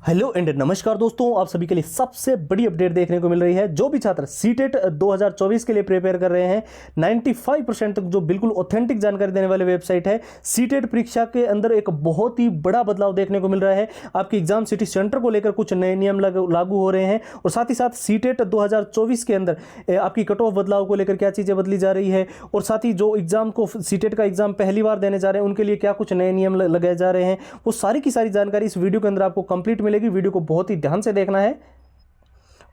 Hello and नमस्कार दोस्तों, आप सभी के लिए सबसे बड़ी अपडेट देखने को मिल रही है। जो भी छात्र सीटेट 2024 के लिए प्रिपेयर कर रहे हैं, 95% तक जो बिल्कुल ऑथेंटिक जानकारी देने वाले वेबसाइट है सीटेट परीक्षा के अंदर एक बहुत ही बड़ा बदलाव देखने को मिल रहा है। आपकी एग्जाम सिटी सेंटर को लेकर कुछ नए नियम लागू हो रहे हैं और साथ ही साथ सीटेट 2024 के अंदर आपकी कट ऑफ बदलाव को लेकर क्या चीज़ें बदली जा रही है और साथ ही जो एग्जाम को सीटेट का एग्जाम पहली बार देने जा रहे हैं उनके लिए क्या कुछ नए नियम लगाए जा रहे हैं, वो सारी की सारी जानकारी इस वीडियो के अंदर आपको कंप्लीट मिलेगी। वीडियो को बहुत ही ध्यान से देखना है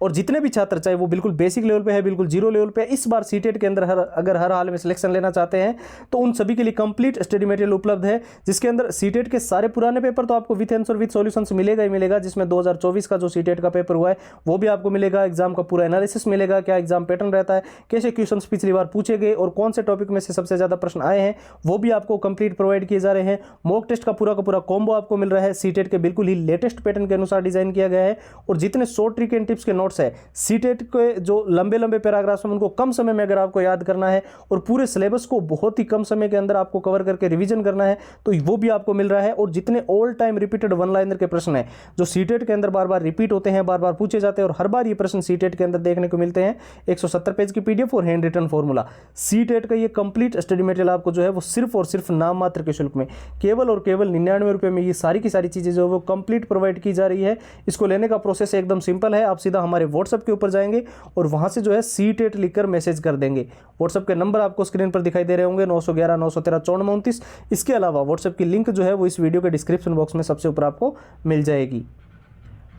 और जितने भी छात्र चाहे वो बिल्कुल बेसिक लेवल पे है, बिल्कुल जीरो लेवल पे है, इस बार सीटेट के अंदर अगर हर हाल में सिलेक्शन लेना चाहते हैं तो उन सभी के लिए कंप्लीट स्टडी मटेरियल उपलब्ध है, जिसके अंदर सीटेट के सारे पुराने पेपर तो आपको विथ आंसर विथ सॉल्यूशंस मिलेगा ही मिलेगा। जिसमें 2024 का जो सीटेट का पेपर हुआ है वो भी आपको मिलेगा, एग्जाम का पूरा एनालिसिस मिलेगा, क्या एग्जाम पैटर्न रहता है, कैसे क्वेश्चन पिछली बार पूछे गए और कौन से टॉपिक में से सबसे ज्यादा प्रश्न आए हैं वो भी आपको कंप्लीट प्रोवाइड किए जा रहे हैं। मॉक टेस्ट का पूरा कॉम्बो आपको मिल रहा है, सीटेट के बिल्कुल ही लेटेस्ट पैटर्न के अनुसार डिजाइन किया गया है और जितने शॉर्ट ट्रिक एंड टिप्स के नोट्स है सीटेट के जो लंबे पैराग्राफ्स हैं उनको कम समय में अगर आपको याद करना है और पूरे सिलेबस को बहुत ही कम समय के अंदर आपको कवर करके रिवीजन करना है तो वो भी आपको मिल रहा है। और जितने all time repeated one liner के प्रश्न हैं जो सीटेट के अंदर बार बार रिपीट होते हैं, बार बार पूछे जाते हैं और हर बार ये प्रश्न सीटेट के अंदर देखने को मिलते हैं, 170 पेज की पीडीएफ और हैंड रिटन फॉर्मूला, सीटेट का ये कंप्लीट स्टडी मटेरियल आपको जो है वो सिर्फ और सिर्फ नाम मात्र के शुल्क में केवल और केवल 99 रुपये में ये सारी की सारी चीजें जो है वो कंप्लीट प्रोवाइड की जा रही है। इसको लेने का प्रोसेस एकदम सिंपल है, आप सीधा हमारे व्हाट्सएप के ऊपर जाएंगे और वहां से जो है सीटेट लिखकर मैसेज कर देंगे। व्हाट्सएप के नंबर आपको स्क्रीन पर दिखाई दे रहे होंगे 911 913 5429। इसके अलावा व्हाट्सएप की लिंक जो है वो इस वीडियो के डिस्क्रिप्शन बॉक्स में सबसे ऊपर आपको मिल जाएगी।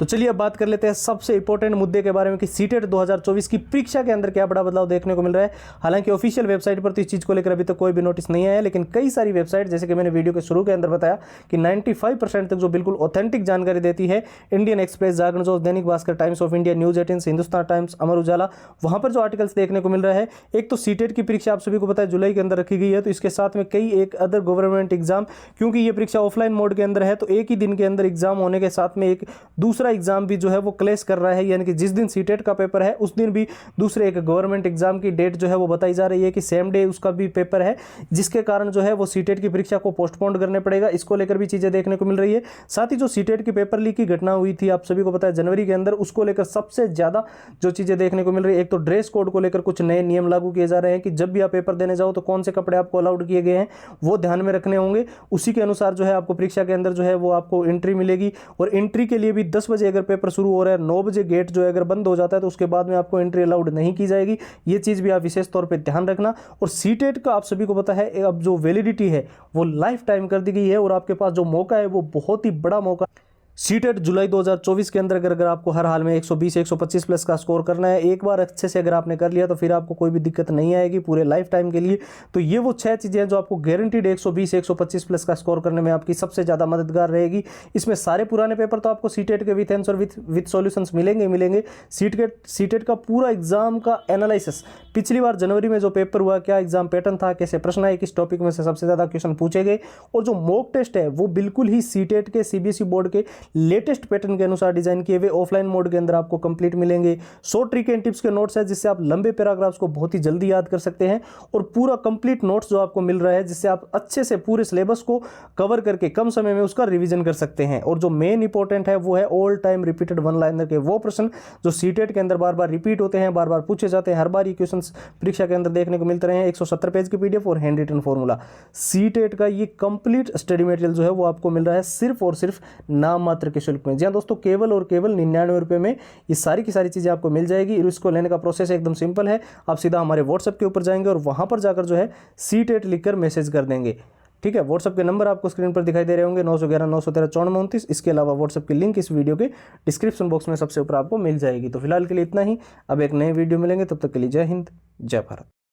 तो चलिए अब बात कर लेते हैं सबसे इंपॉर्टेंट मुद्दे के बारे में कि सीटेट 2024 की परीक्षा के अंदर क्या बड़ा बदलाव देखने को मिल रहा है। हालांकि ऑफिशियल वेबसाइट पर तो इस चीज को लेकर अभी तक कोई भी नोटिस नहीं आया है, लेकिन कई सारी वेबसाइट जैसे कि मैंने वीडियो के शुरू के अंदर बताया कि 95% तक जो बिल्कुल ऑथेंटिक जानकारी देती है, Indian express, Jagran Josh, Dainik Bhaskar, times of India, news 18, Hindustan times, Amar Ujala, वहां पर जो आर्टिकल्स देखने को मिल रहा है। एक तो सीटेट की परीक्षा आप सभी को पता है जुलाई के अंदर रखी गई है, तो इसके साथ में कई एक अदर गवर्नमेंट एग्जाम, क्योंकि ये परीक्षा ऑफलाइन मोड के अंदर है तो एक ही दिन के अंदर एग्जाम होने के साथ में एक दूसरा एग्जाम भी जो है वो क्लेश कर रहा है, यानी कि जिस दिन सीटेट का पेपर है उस दिन भी दूसरे एक गवर्नमेंट एग्जाम की डेट जो है वो बताई जा रही है कि सेम डे उसका भी पेपर है, जिसके कारण जो है वो सीटेट की परीक्षा को पोस्टपोन करने पड़ेगा। इसको लेकर भी चीजें देखने को मिल रही है। साथ ही जो सीटेट की पेपर लीक की घटना हुई थी आप सभी को पता है जनवरी के अंदर, उसको लेकर सबसे ज्यादा जो चीजें देखने को मिल रही है, एक तो ड्रेस कोड को लेकर कुछ नए नियम लागू किए जा रहे हैं कि जब भी आप पेपर देने जाओ तो कौन से कपड़े आपको अलाउड किए गए हैं वो ध्यान में रखने होंगे। उसी के अनुसार जो है आपको परीक्षा के अंदर जो है वो आपको एंट्री मिलेगी और एंट्री के लिए भी 10 बजे अगर पेपर शुरू हो रहा है, 9 बजे गेट जो है अगर बंद हो जाता है तो उसके बाद में आपको एंट्री अलाउड नहीं की जाएगी। ये चीज भी आप विशेष तौर पे ध्यान रखना। और सीटेट का आप सभी को पता है अब जो वैलिडिटी है वो लाइफ टाइम कर दी गई है और आपके पास जो मौका है वो बहुत ही बड़ा मौका। सीटेट जुलाई 2024 के अंदर अगर आपको हर हाल में 120 125 प्लस का स्कोर करना है, एक बार अच्छे से अगर आपने कर लिया तो फिर आपको कोई भी दिक्कत नहीं आएगी पूरे लाइफ टाइम के लिए। तो ये वो 6 चीजें हैं जो आपको गारंटीड 120 125 प्लस का स्कोर करने में आपकी सबसे ज्यादा मददगार रहेगी। इसमें सारे पुराने पेपर तो आपको सीटेट के विथ आंसर विथ सॉल्यूशंस मिलेंगे। सीटेट का पूरा एग्जाम का एनालिसिस, पिछली बार जनवरी में जो पेपर हुआ, क्या एग्जाम पैटर्न था, कैसे प्रश्न आए, किस टॉपिक में से सबसे ज्यादा क्वेश्चन पूछे गए, और जो मॉक टेस्ट है वो बिल्कुल ही सीटेट के सीबीएसई बोर्ड के लेटेस्ट पैटर्न के अनुसार डिजाइन किए हुए ऑफलाइन मोड के अंदर आपको कंप्लीट मिलेंगे। शॉर्ट ट्रिक एंड टिप्स के नोट्स है जिससे आप लंबे पैराग्राफ्स को बहुत ही जल्दी याद कर सकते हैं और पूरा कंप्लीट नोट्स जो आपको मिल रहा है जिससे आप अच्छे से पूरे सिलेबस को कवर करके कम समय में उसका रिवीजन कर सकते हैं। और जो मेन इंपॉर्टेंट है वो है all time repeated one liner के वो प्रश्न जो सीटेट के अंदर बार बार रिपीट होते हैं, बार बार पूछे जाते हैं, हर बार ये क्वेश्चन परीक्षा के अंदर देखने को मिलते रहे हैं। 170 पेज की पीडीएफ और हैंड रिटन फॉर्मूला, सीटेट का ये कंप्लीट स्टडी मटेरियल जो है वो आपको मिल रहा है सिर्फ और सिर्फ नाम मात्र के शुल्क में। जी हाँ दोस्तों, केवल और केवल 99 रुपये में ये सारी की सारी चीजें आपको मिल जाएगी। इसको लेने का प्रोसेस एकदम सिंपल है, आप सीधा हमारे व्हाट्सएप के ऊपर जाएंगे और वहां पर जाकर जो है सीटेट लिखकर मैसेज कर देंगे। ठीक है, व्हाट्सएप के नंबर आपको स्क्रीन पर दिखाई दे रहे होंगे 911 913 5429। इसके अलावा व्हाट्सएप की लिंक इस वीडियो के डिस्क्रिप्शन बॉक्स में सबसे ऊपर आपको मिल जाएगी। तो फिलहाल के लिए इतना ही, अब एक नए वीडियो मिलेंगे, तब तक के लिए जय हिंद जय भारत।